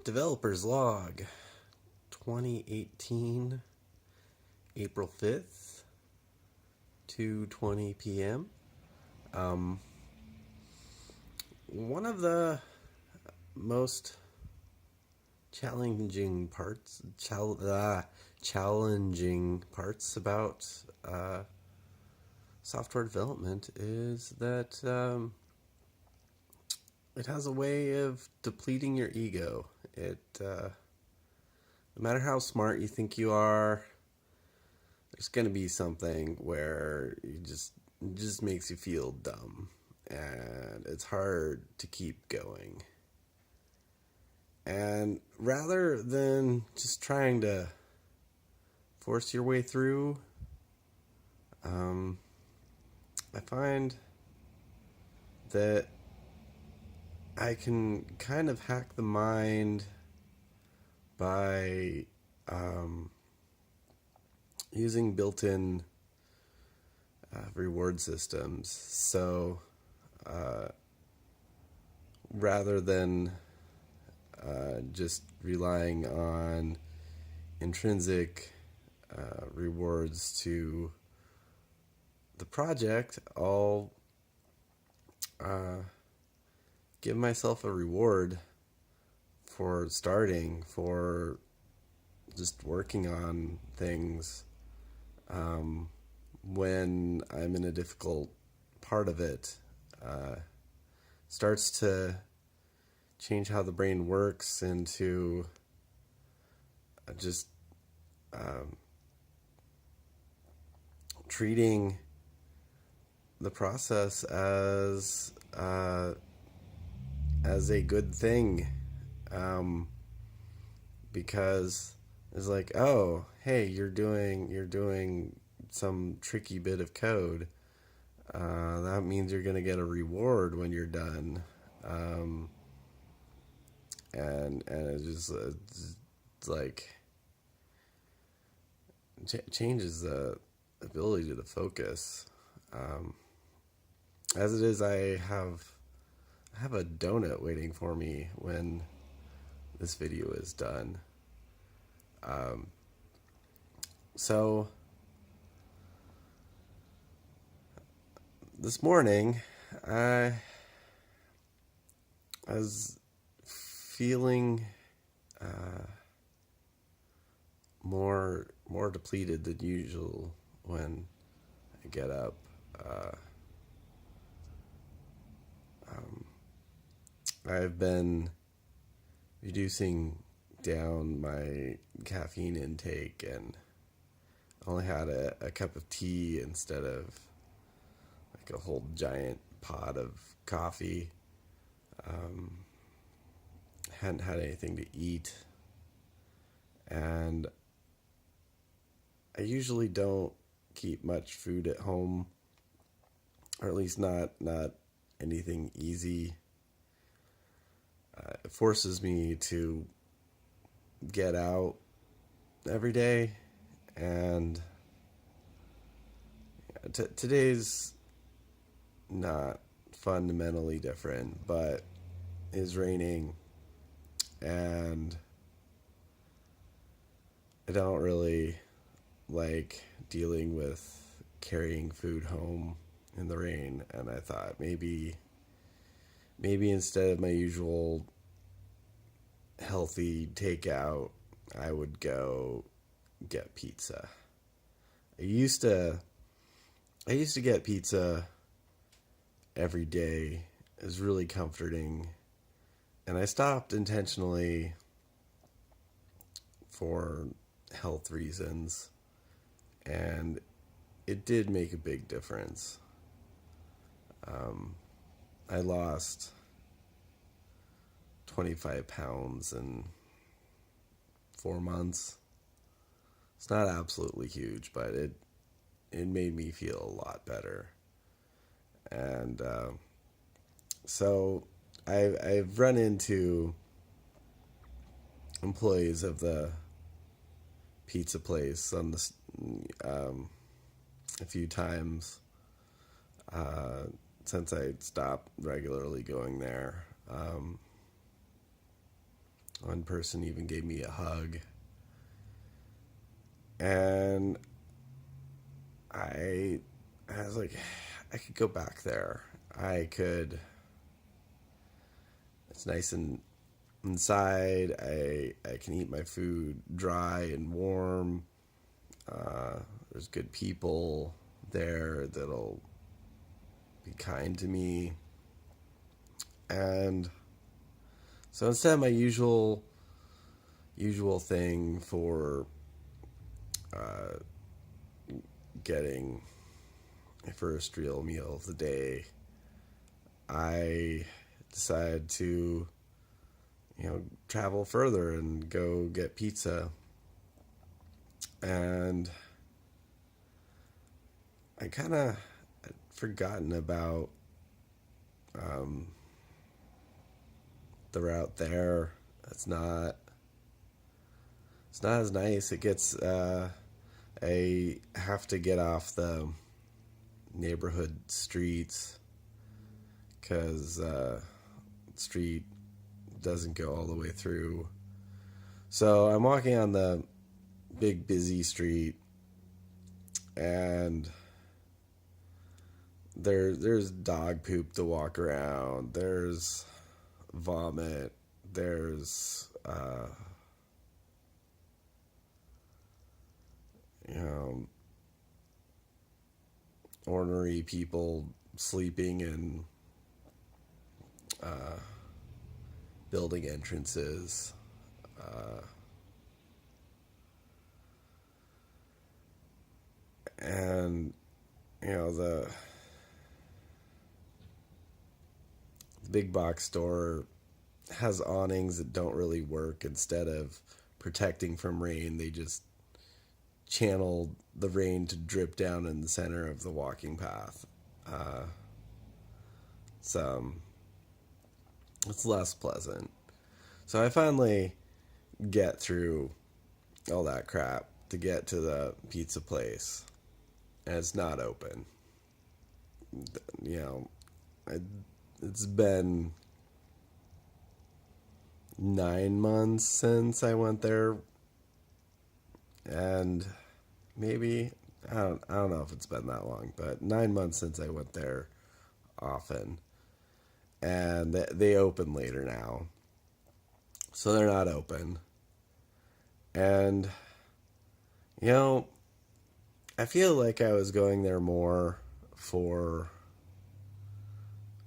Developer's Log 2018 April 5th, 2:20 p.m. One of the most challenging parts challenging parts about software development is that it has a way of depleting your ego. No matter how smart you think you are, there's going to be something where it just makes you feel dumb, and it's hard to keep going. And rather than just trying to force your way through, I find that I can kind of hack the mind by using built-in reward systems. So rather than just relying on intrinsic rewards to the project, I'll give myself a reward for starting, for just working on things when I'm in a difficult part of it. Starts to change how the brain works into just treating the process as a good thing, because it's like, oh, hey, you're doing some tricky bit of code. That means you're gonna get a reward when you're done, and it just it's like changes the ability to focus. As it is, I have a donut waiting for me when this video is done. So this morning, I was feeling more depleted than usual when I get up. I've been reducing down my caffeine intake and only had a cup of tea instead of like a whole giant pot of coffee. Hadn't had anything to eat, and I usually don't keep much food at home, or at least not anything easy. It forces me to get out every day, and today's not fundamentally different, but it's raining, and I don't really like dealing with carrying food home in the rain, and I thought maybe instead of my usual healthy takeout, I would go get pizza. I used to get pizza every day. It was really comforting, and I stopped intentionally for health reasons, and it did make a big difference. I lost 25 pounds in 4 months. It's not absolutely huge, but it made me feel a lot better. And so I've run into employees of the pizza place on this a few times since I stopped regularly going there. One person even gave me a hug. And I was like, I could go back there. I could. It's nice and inside. I can eat my food dry and warm. There's good people there that'll be kind to me. And so instead of my usual thing for getting my first real meal of the day, I decided to, travel further and go get pizza. And I kind of had forgotten about the route there. It's not as nice. It gets I have to get off the neighborhood streets because street doesn't go all the way through. So I'm walking on the big busy street, and there's dog poop to walk around. There's vomit. There's ornery people sleeping in building entrances. And the big box store has awnings that don't really work. Instead of protecting from rain, they just channel the rain to drip down in the center of the walking path. It's less pleasant. So I finally get through all that crap to get to the pizza place, and it's not open. It's been 9 months since I went there, and maybe I don't know if it's been that long, but 9 months since I went there often, and they open later now, so they're not open. And I feel like I was going there more for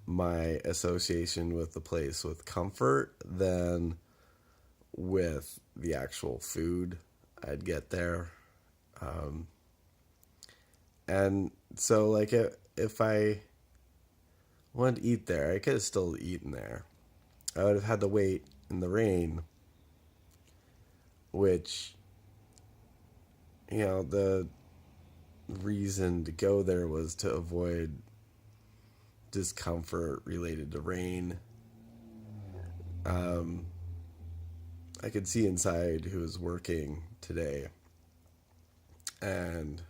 my association with the place with comfort than with the actual food I'd get there. And so, like, if I wanted to eat there, I could have still eaten there. I would have had to wait in the rain, which, the reason to go there was to avoid discomfort related to rain. I could see inside who was working today, and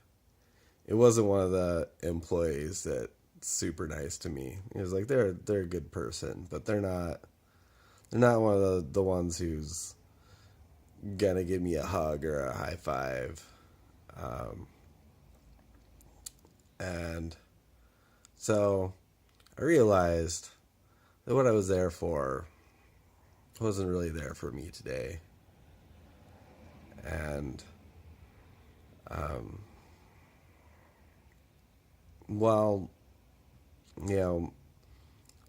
it wasn't one of the employees that's super nice to me. He was like, they're a good person, but they're not one of the ones who's gonna give me a hug or a high five. And so I realized that what I was there for wasn't really there for me today. And while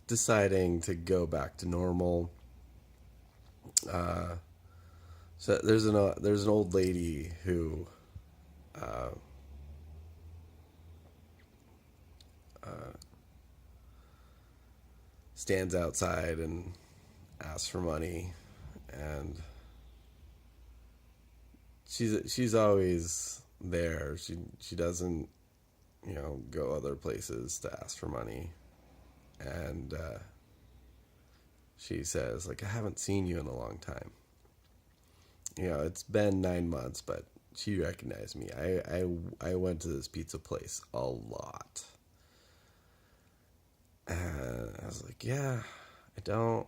deciding to go back to normal, so there's an old lady who stands outside and asks for money, and she's always there. She doesn't go other places to ask for money, and she says, like, I haven't seen you in a long time. It's been 9 months, but she recognized me. I went to this pizza place a lot. And I was like, yeah, I don't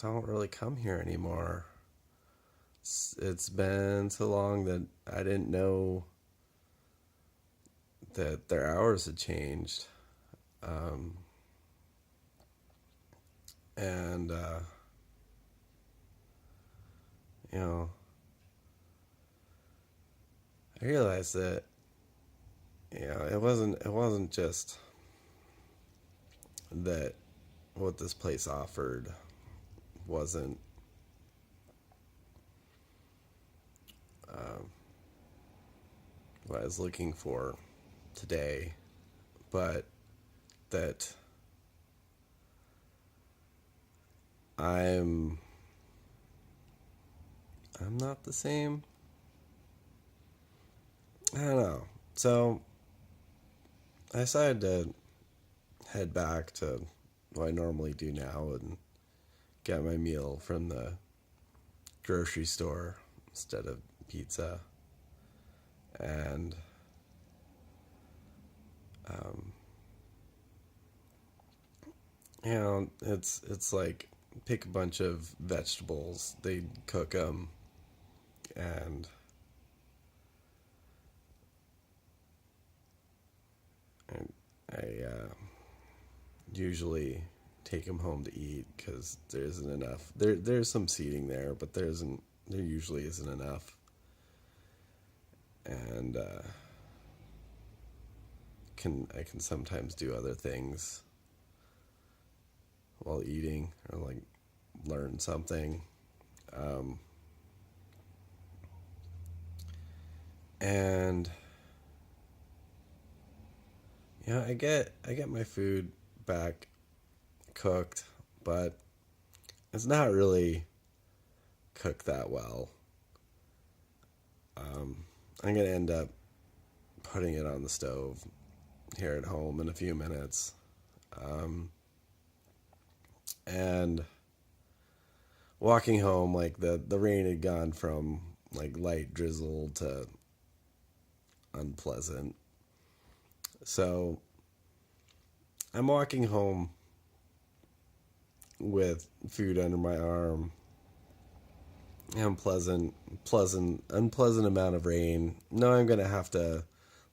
don't really come here anymore. It's been so long that I didn't know that their hours had changed. Um, and, you know, I realized that, it wasn't just that what this place offered wasn't um, what I was looking for today, but that I'm I'm not the same. I don't know. So I decided to head back to what I normally do now and get my meal from the grocery store instead of pizza. And um, it's like pick a bunch of vegetables. They cook them, and I usually take them home to eat because there isn't enough. There's some seating there, but there usually isn't enough. And I can sometimes do other things while eating or like learn something. Um, and I get my food back cooked, but it's not really cooked that well. I'm gonna end up putting it on the stove here at home in a few minutes. Um, and walking home, like the rain had gone from like light drizzle to unpleasant. So I'm walking home with food under my arm, unpleasant amount of rain. No, I'm gonna have to,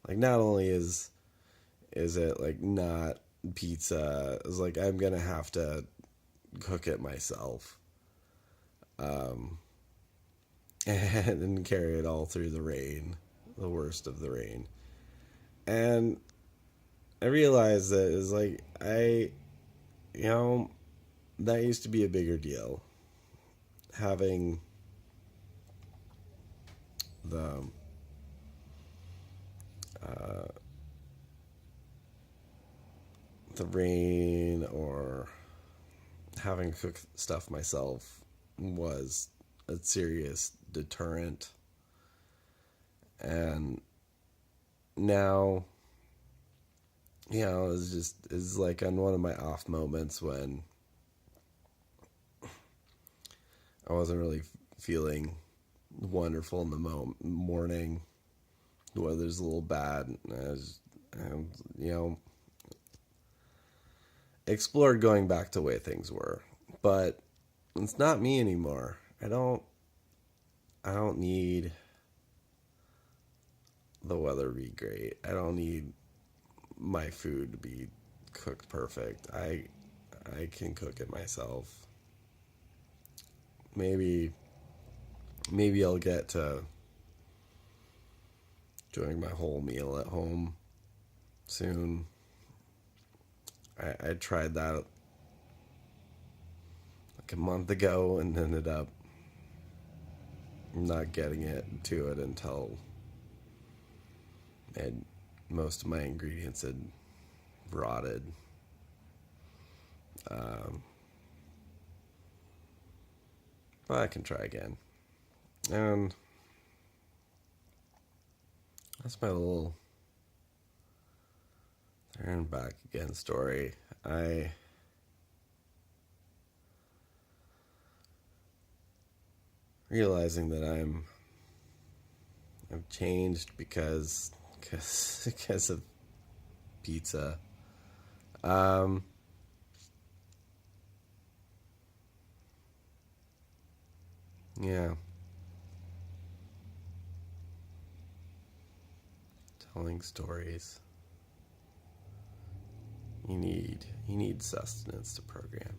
like, not only is it like not pizza, it's like I'm gonna have to cook it myself, um, and carry it all through the rain, the worst of the rain. And I realized that it's like you know, that used to be a bigger deal. Having the uh, the rain or having to cook stuff myself was a serious deterrent. And now, it's like on one of my off moments when I wasn't really feeling wonderful in the morning. The weather's a little bad. And, explored going back to the way things were, but it's not me anymore. I don't need the weather to be great. I don't need my food to be cooked perfect. I can cook it myself. Maybe I'll get to doing my whole meal at home soon. I tried that like a month ago and ended up not getting to it until and most of my ingredients had rotted. Um, but I can try again. And that's my little there and back again story. I realizing that I've changed because of pizza. Um, Yeah. Telling stories. You need sustenance to program.